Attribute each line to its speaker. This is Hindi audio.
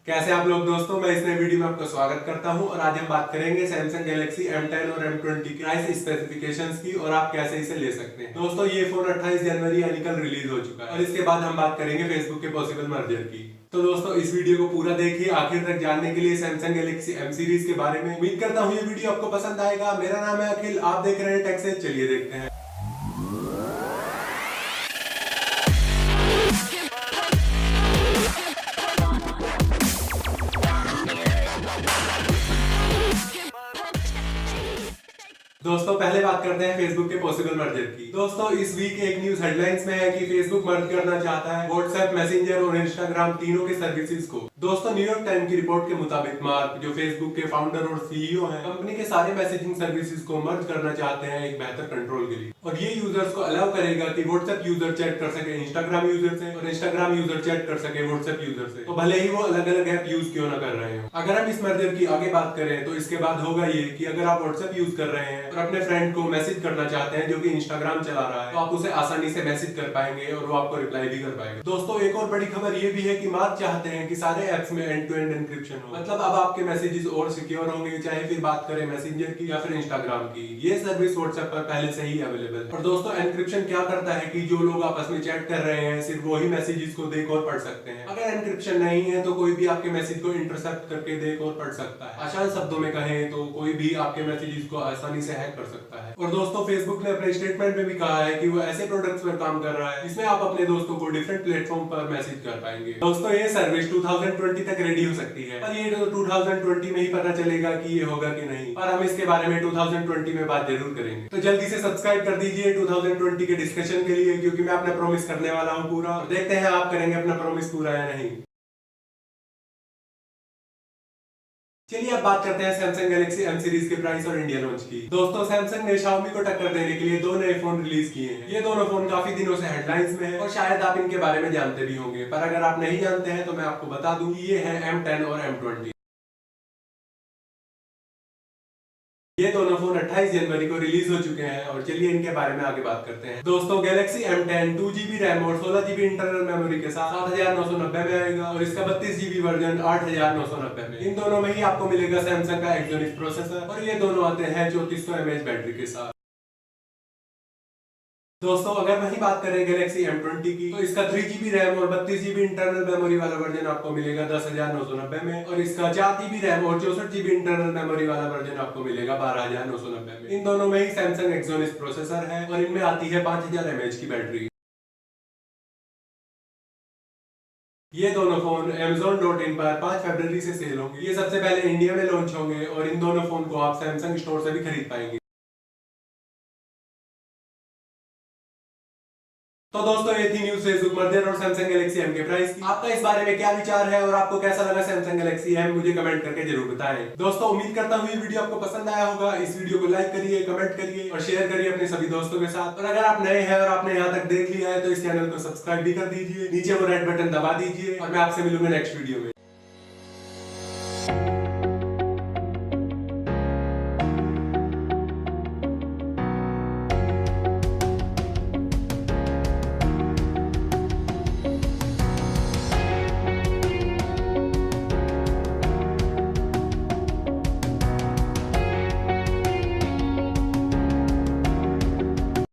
Speaker 1: कैसे आप लोग दोस्तों, मैं इस नए वीडियो में आपका स्वागत करता हूं और आज हम बात करेंगे सैमसंग गैलेक्सी M10 और M20 की प्राइस स्पेसिफिकेशंस की और आप कैसे इसे ले सकते हैं। दोस्तों ये फोन 28 जनवरी यानी कल रिलीज हो चुका है और इसके बाद हम बात करेंगे फेसबुक के पॉसिबल मर्जर की। तो दोस्तों इस वीडियो को पूरा देखिए आखिर तक जानने के लिए सैमसंग गैलेक्सी M सीरीज के बारे में। उम्मीद करता हूँ ये वीडियो आपको पसंद आएगा। मेरा नाम है अखिल, आप देख रहे हैं टेक से। चलिए देखते हैं। दोस्तों पहले बात करते हैं फेसबुक के पॉसिबल मर्जर की। दोस्तों इस वीक एक न्यूज हेडलाइंस में है कि फेसबुक मर्ज करना चाहता है व्हाट्सएप, मैसेंजर और इंस्टाग्राम तीनों के सर्विसेज को। दोस्तों न्यूयॉर्क टाइम की रिपोर्ट के मुताबिक मार्क, जो फेसबुक के फाउंडर और सीईओ हैं, कंपनी के सारे मैसेजिंग सर्विसेज को मर्ज करना चाहते हैं एक बेहतर कंट्रोल के लिए। और ये यूजर्स को अलाउ करेगा कि व्हाट्सएप यूजर चैट कर सके इंस्टाग्राम यूजर से और इंस्टाग्राम यूजर चैट कर सके व्हाट्सएप यूजर से, तो भले ही वो अलग अलग ऐप यूज क्यों ना कर रहे हो। अगर हम इस मर्जर की आगे बात करें तो इसके बाद होगा ये कि अगर आप व्हाट्सएप यूज कर रहे हैं और अपने फ्रेंड को मैसेज करना चाहते हैं जो कि इंस्टाग्राम चला रहा है, तो आप उसे आसानी से मैसेज कर पाएंगे और वो आपको रिप्लाई भी कर पाएंगे। दोस्तों एक और बड़ी खबर ये भी है कि मार्क चाहते हैं कि सारे एप्स में एंड टू एंड एन्क्रिप्शन हो। मतलब अब आपके मैसेजेस और सिक्योर होंगे, चाहे फिर बात करें मैसेंजर की या फिर इंस्टाग्राम की। ये सर्विस व्हाट्सएप पर पहले से ही अवेलेबल है। और दोस्तों एन्क्रिप्शन क्या करता है कि जो लोग आपस में चैट कर रहे हैं सिर्फ वही मैसेजेस को देख और पढ़ सकते हैं। अगर एन्क्रिप्शन नहीं है तो कोई भी आपके मैसेज को इंटरसेप्ट करके देख और पढ़ सकता है। आसान शब्दों में कहें तो कोई भी आपके मैसेजेस को आसानी से हैक कर सकता है। और दोस्तों फेसबुक ने अपने स्टेटमेंट में भी कहा है कि वो ऐसे प्रोडक्ट्स पर काम कर रहा है जिसमें आप अपने दोस्तों को डिफरेंट प्लेटफॉर्म पर मैसेज कर पाएंगे। दोस्तों ये सर्विस 2020 तक रेडी हो सकती है, पर ये 2020 में ही पता चलेगा कि ये होगा कि नहीं। पर हम इसके बारे में 2020 में बात जरूर करेंगे। तो जल्दी से सब्सक्राइब कर दीजिए 2020 के डिस्कशन के लिए, क्योंकि मैं अपना प्रॉमिस करने वाला हूँ पूरा। और देखते हैं आप करेंगे अपना प्रॉमिस पूरा या नहीं। चलिए अब बात करते हैं सैमसंग गैलेक्सी M सीरीज के प्राइस और इंडिया लॉन्च की। दोस्तों सैमसंग ने Xiaomi को टक्कर देने के लिए दो नए फोन रिलीज किए हैं। ये दोनों फोन काफी दिनों से हेडलाइंस में हैं और शायद आप इनके बारे में जानते भी होंगे, पर अगर आप नहीं जानते हैं तो मैं आपको बता दूं कि ये हैं M10 और M20। ये दोनों फोन 28 जनवरी को रिलीज हो चुके हैं और चलिए इनके बारे में आगे बात करते हैं। दोस्तों गैलेक्सी M10 2GB रैम और 16GB इंटरनल मेमोरी के साथ 7990 में आएगा और इसका 32GB वर्जन 8990 में। इन दोनों में ही आपको मिलेगा सैमसंग का एक्सोनिक्स प्रोसेसर और ये दोनों आते हैं 3400 mAh बैटरी के साथ। दोस्तों अगर वही बात करें गैलेक्सी M20 की, तो इसका 3GB रैम और 32GB इंटरनल मेमोरी वाला वर्जन आपको मिलेगा 10,990 में और इसका 4GB रैम और 64GB इंटरनल मेमोरी वाला वर्जन आपको मिलेगा 12,990 में। इन दोनों में ही सैमसंग एक्सोनिक्स प्रोसेसर है और इनमें आती है 5000 mAh की बैटरी। ये दोनों फोन Amazon.in पर 5 फरवरी से सेल होंगे। ये सबसे पहले इंडिया में लॉन्च होंगे और इन दोनों फोन को आप सैमसंग स्टोर से भी खरीद पाएंगे। तो दोस्तों ये थी न्यूज फेसबुक मर्जर और सैमसंग गैलेक्सी M के प्राइस की। आपका इस बारे में क्या विचार है और आपको कैसा लगा सैमसंग गैलेक्सी M, मुझे कमेंट करके जरूर बताएं। दोस्तों उम्मीद करता हूँ ये वीडियो आपको पसंद आया होगा। इस वीडियो को लाइक करिए, कमेंट करिए और शेयर करिए अपने सभी दोस्तों के साथ। और अगर आप नए हैं और आपने यहाँ तक देख लिया है तो इस चैनल को सब्सक्राइब भी कर दीजिए। नीचे वो रेड बटन दबा दीजिए और मैं आपसे मिलूंगा नेक्स्ट वीडियो में।